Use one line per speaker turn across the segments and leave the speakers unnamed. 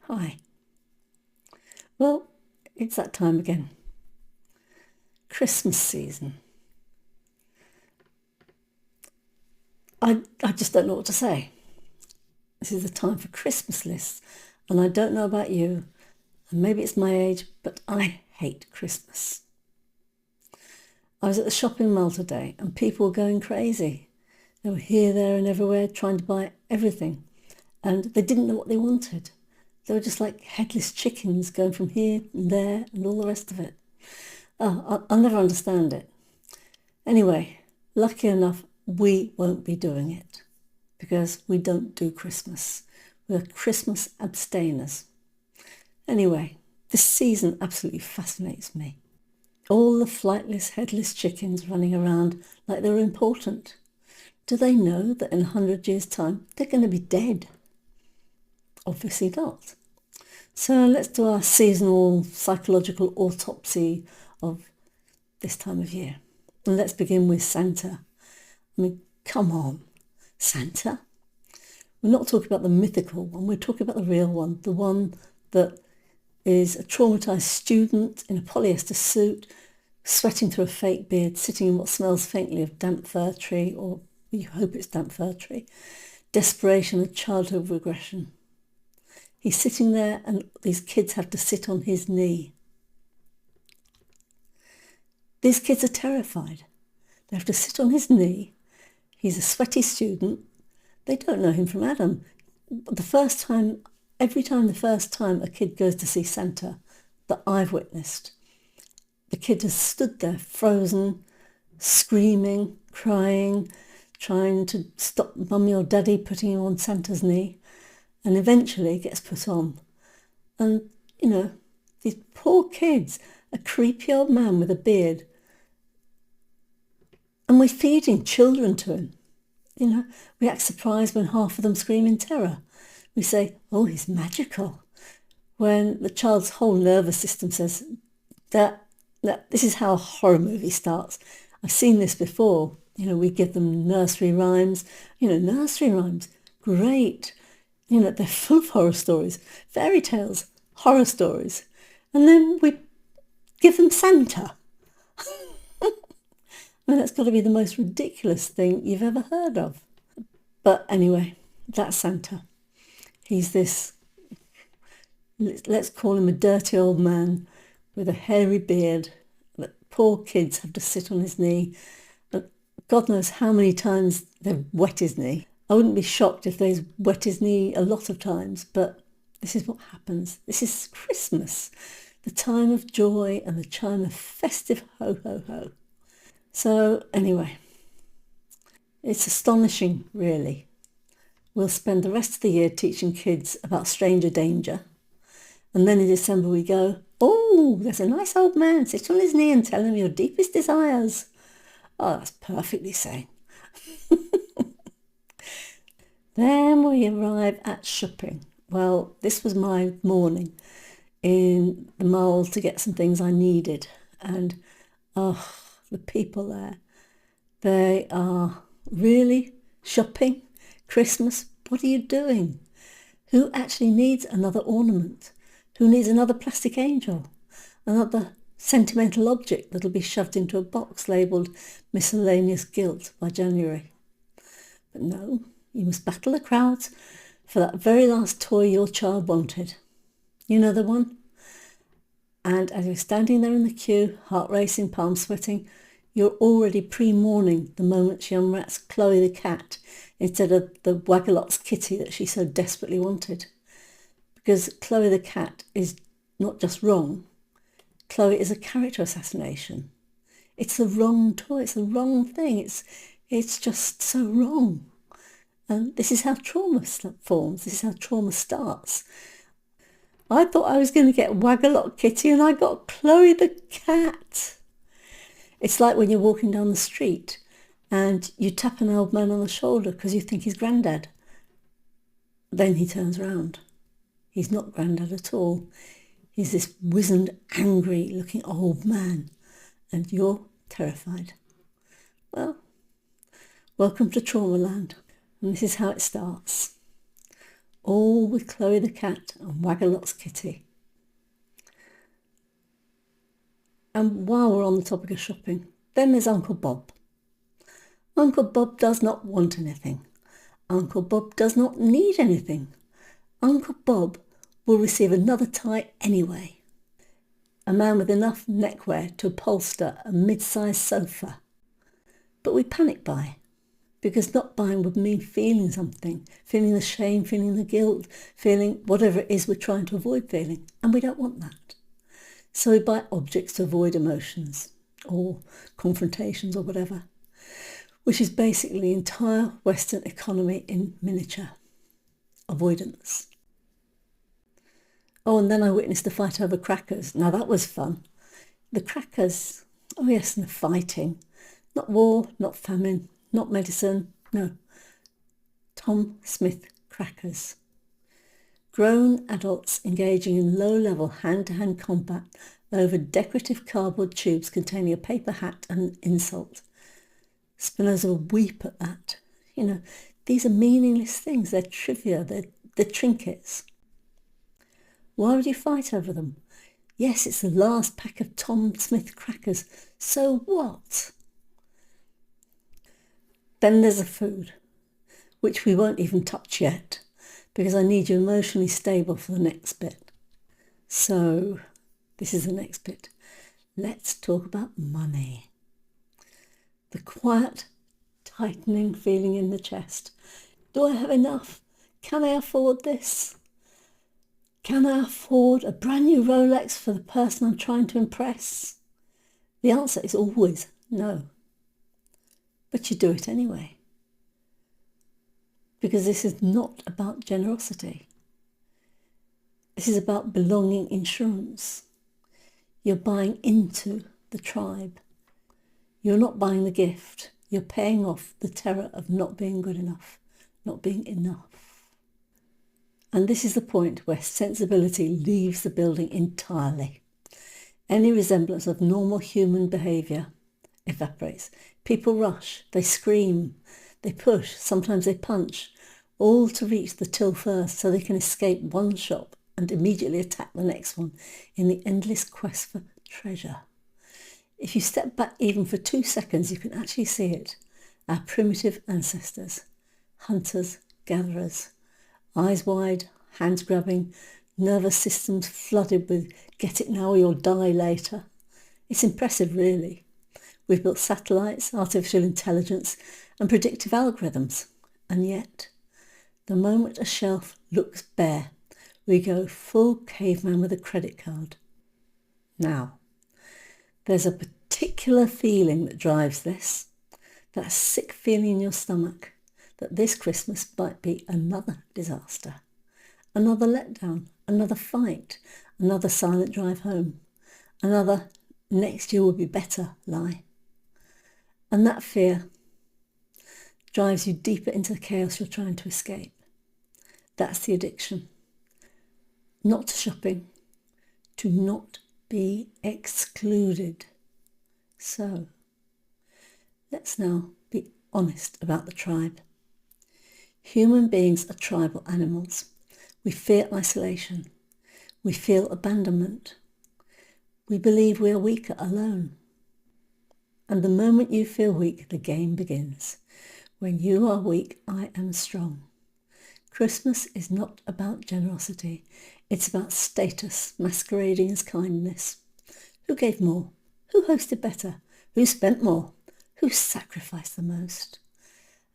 Hi. Well, it's that time again. Christmas season. I just don't know what to say. This is the time for Christmas lists, and I don't know about you, and maybe it's my age, but I hate Christmas. I was at the shopping mall today, and people were going crazy. They were here, there, and everywhere trying to buy everything, and they didn't know what they wanted. They were just like headless chickens going from here and there and all the rest of it. Oh, I'll never understand it. Anyway, lucky enough, we won't be doing it because we don't do Christmas. We're Christmas abstainers. Anyway, this season absolutely fascinates me. All the flightless, headless chickens running around like they're important. Do they know that in 100 years' time they're going to be dead? Obviously not. So let's do our seasonal psychological autopsy of this time of year. And let's begin with Santa. I mean, come on, Santa? We're not talking about the mythical one, we're talking about the real one, the one that is a traumatised student in a polyester suit, sweating through a fake beard, sitting in what smells faintly of damp fir tree, or you hope it's damp fir tree, desperation and childhood regression. He's sitting there and these kids have to sit on his knee. These kids are terrified. They have to sit on his knee. He's a sweaty student. They don't know him from Adam. Every time a kid goes to see Santa that I've witnessed, the kid has stood there frozen, screaming, crying, trying to stop mummy or daddy putting him on Santa's knee, and eventually gets put on. And, these poor kids, a creepy old man with a beard, and we're feeding children to him. We act surprised when half of them scream in terror. We say, oh, he's magical. When the child's whole nervous system says that this is how a horror movie starts. I've seen this before. We give them nursery rhymes. Nursery rhymes, great. They're full of horror stories, fairy tales, horror stories. And then we give them Santa. I mean, that's got to be the most ridiculous thing you've ever heard of. But anyway, that's Santa. He's this, let's call him a dirty old man with a hairy beard that poor kids have to sit on his knee. And God knows how many times they've wet his knee. I wouldn't be shocked if they've wet his knee a lot of times, but this is what happens. This is Christmas, the time of joy and the time of festive ho-ho-ho. So anyway, it's astonishing, really. We'll spend the rest of the year teaching kids about stranger danger. And then in December we go, oh, there's a nice old man. Sit on his knee and tell him your deepest desires. Oh, that's perfectly sane. Then we arrive at shopping. Well, this was my morning in the mall to get some things I needed. And, the people there, they are really shopping Christmas. What are you doing? Who actually needs another ornament? Who needs another plastic angel? Another sentimental object that'll be shoved into a box labelled miscellaneous guilt by January? But no, you must battle the crowds for that very last toy your child wanted. You know the one? And as you're standing there in the queue, heart racing, palms sweating, you're already pre-mourning the moment she unwraps Chloe the cat instead of the Wagalot's kitty that she so desperately wanted. Because Chloe the cat is not just wrong. Chloe is a character assassination. It's the wrong toy. It's the wrong thing. It's just so wrong. And this is how trauma forms. This is how trauma starts. I thought I was going to get Wagalot Kitty and I got Chloe the cat. It's like when you're walking down the street and you tap an old man on the shoulder because you think he's granddad. Then he turns round. He's not granddad at all. He's this wizened, angry-looking old man. And you're terrified. Well, welcome to Trauma Land. And this is how it starts. all with Chloe the cat and Waggalot's kitty. And while we're on the topic of shopping, then there's Uncle Bob. Uncle Bob does not want anything. Uncle Bob does not need anything. Uncle Bob will receive another tie anyway. A man with enough neckwear to upholster a mid-sized sofa. But we panic buy, because not buying would mean feeling something, feeling the shame, feeling the guilt, feeling whatever it is we're trying to avoid feeling, and we don't want that. So we buy objects to avoid emotions, or confrontations or whatever, which is basically the entire Western economy in miniature. Avoidance. Oh, and then I witnessed a fight over crackers. Now that was fun. The crackers, oh yes, and the fighting. Not war, not famine, not medicine, no. Tom Smith crackers. Grown adults engaging in low-level hand-to-hand combat over decorative cardboard tubes containing a paper hat and an insult. Spinoza will weep at that. These are meaningless things. They're trivia. They're trinkets. Why would you fight over them? Yes, it's the last pack of Tom Smith crackers. So what? Then there's the food, which we won't even touch yet, because I need you emotionally stable for the next bit. So, this is the next bit. Let's talk about money. The quiet, tightening feeling in the chest. Do I have enough? Can I afford this? Can I afford a brand new Rolex for the person I'm trying to impress? The answer is always no. But you do it anyway. Because this is not about generosity. This is about belonging insurance. You're buying into the tribe. You're not buying the gift. You're paying off the terror of not being good enough, not being enough. And this is the point where sensibility leaves the building entirely. Any resemblance of normal human behaviour evaporates. People rush, they scream, they push, sometimes they punch, all to reach the till first so they can escape one shop and immediately attack the next one in the endless quest for treasure. If you step back even for 2 seconds, you can actually see it. Our primitive ancestors, hunters, gatherers, eyes wide, hands grabbing, nervous systems flooded with get it now or you'll die later. It's impressive, really. We've built satellites, artificial intelligence and predictive algorithms. And yet, the moment a shelf looks bare, we go full caveman with a credit card. Now, there's a particular feeling that drives this, that sick feeling in your stomach, that this Christmas might be another disaster, another letdown, another fight, another silent drive home, another next year will be better lie. And that fear drives you deeper into the chaos you're trying to escape. That's the addiction. Not to shopping, to not be excluded. So, let's now be honest about the tribe. Human beings are tribal animals. We fear isolation. We feel abandonment. We believe we are weaker alone. And the moment you feel weak, the game begins. When you are weak, I am strong. Christmas is not about generosity. It's about status masquerading as kindness. Who gave more? Who hosted better? Who spent more? Who sacrificed the most?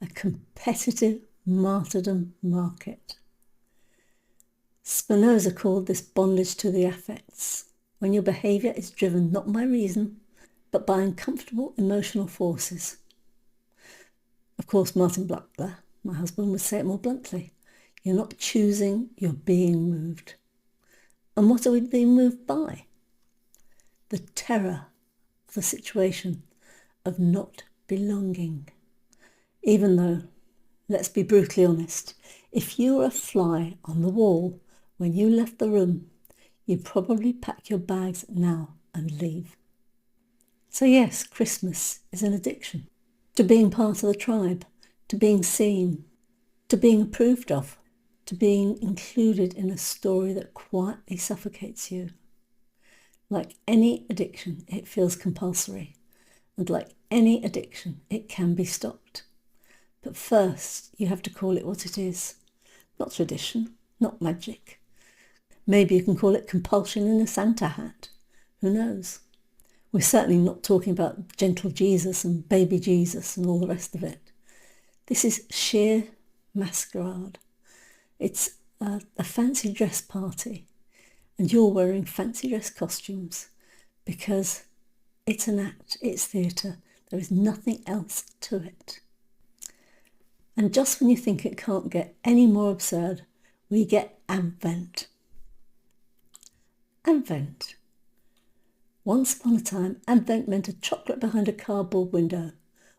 A competitive martyrdom market. Spinoza called this bondage to the affects, when your behaviour is driven not by reason, but by uncomfortable emotional forces. Of course, Martin Buckler, my husband, would say it more bluntly. You're not choosing, you're being moved. And what are we being moved by? The terror of the situation of not belonging. Even though, let's be brutally honest, if you were a fly on the wall when you left the room, you'd probably pack your bags now and leave. So yes, Christmas is an addiction to being part of the tribe, to being seen, to being approved of. to being included in a story that quietly suffocates you. Like any addiction, it feels compulsory, and like any addiction, it can be stopped. But first, you have to call it what it is. Not tradition, not magic. Maybe you can call it compulsion in a Santa hat. Who knows? We're certainly not talking about gentle Jesus and baby Jesus and all the rest of it. This is sheer masquerade. It's a fancy dress party, and you're wearing fancy dress costumes because it's an act, it's theatre. There is nothing else to it. And just when you think it can't get any more absurd, we get Advent. Advent. Once upon a time, Advent meant a chocolate behind a cardboard window.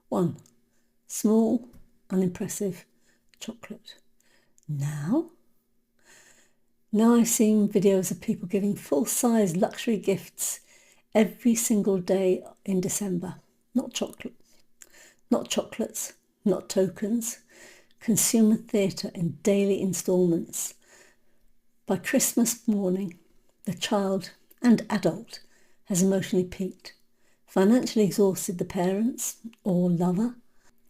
One small, unimpressive chocolate. Now I've seen videos of people giving full-size luxury gifts every single day in December. Not chocolates, not tokens. Consumer theatre in daily instalments. By Christmas morning, the child and adult has emotionally peaked, financially exhausted the parents or lover,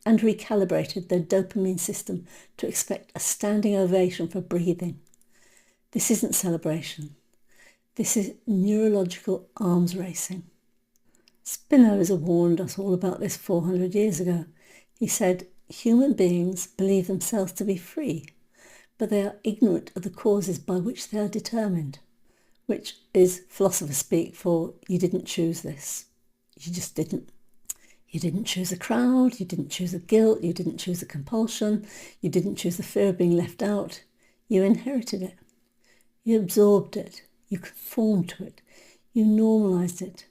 and recalibrated their dopamine system to expect a standing ovation for breathing. This isn't celebration. This is neurological arms racing. Spinoza warned us all about this 400 years ago. He said, human beings believe themselves to be free, but they are ignorant of the causes by which they are determined, which is philosopher speak for you didn't choose this. You just didn't. You didn't choose a crowd, you didn't choose a guilt, you didn't choose a compulsion, you didn't choose the fear of being left out. You inherited it. You absorbed it. You conformed to it. You normalised it.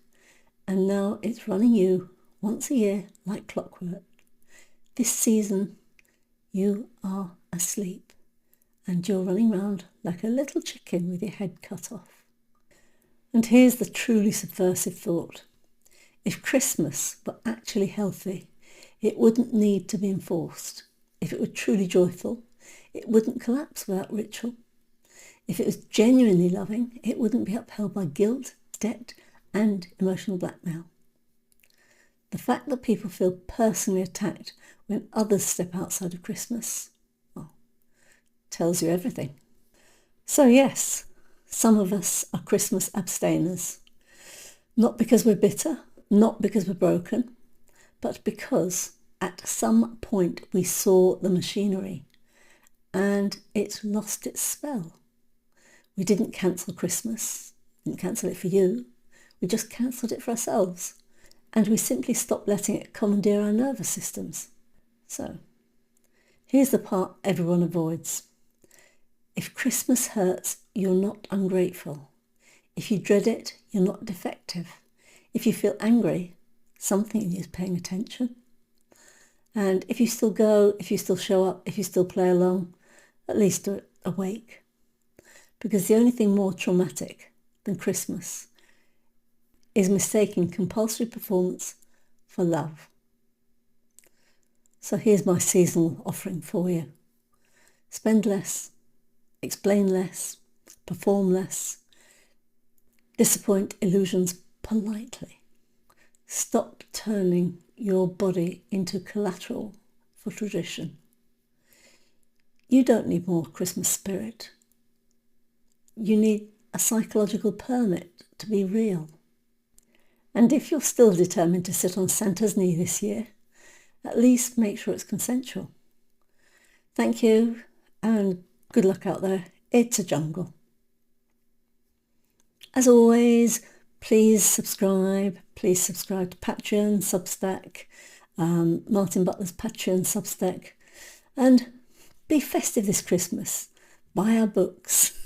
And now it's running you once a year like clockwork. This season, you are asleep and you're running round like a little chicken with your head cut off. And here's the truly subversive thought. If Christmas were actually healthy, it wouldn't need to be enforced. If it were truly joyful, it wouldn't collapse without ritual. If it was genuinely loving, it wouldn't be upheld by guilt, debt, and emotional blackmail. The fact that people feel personally attacked when others step outside of Christmas, well, tells you everything. So yes, some of us are Christmas abstainers. Not because we're bitter, not because we're broken, but because at some point we saw the machinery and it's lost its spell. We didn't cancel Christmas, didn't cancel it for you, we just cancelled it for ourselves, and we simply stopped letting it commandeer our nervous systems. So, here's the part everyone avoids. If Christmas hurts, you're not ungrateful. If you dread it, you're not defective. If you feel angry, something in you is paying attention. And if you still go, if you still show up, if you still play along, at least do it awake. Because the only thing more traumatic than Christmas is mistaking compulsory performance for love. So here's my seasonal offering for you. Spend less, explain less, perform less, disappoint illusions politely. Stop turning your body into collateral for tradition. You don't need more Christmas spirit. You need a psychological permit to be real. And if you're still determined to sit on Santa's knee this year, at least make sure it's consensual. Thank you, and good luck out there. It's a jungle. As always, please subscribe to Patreon, Substack, Martin Butler's Patreon, Substack, and be festive this Christmas. Buy our books.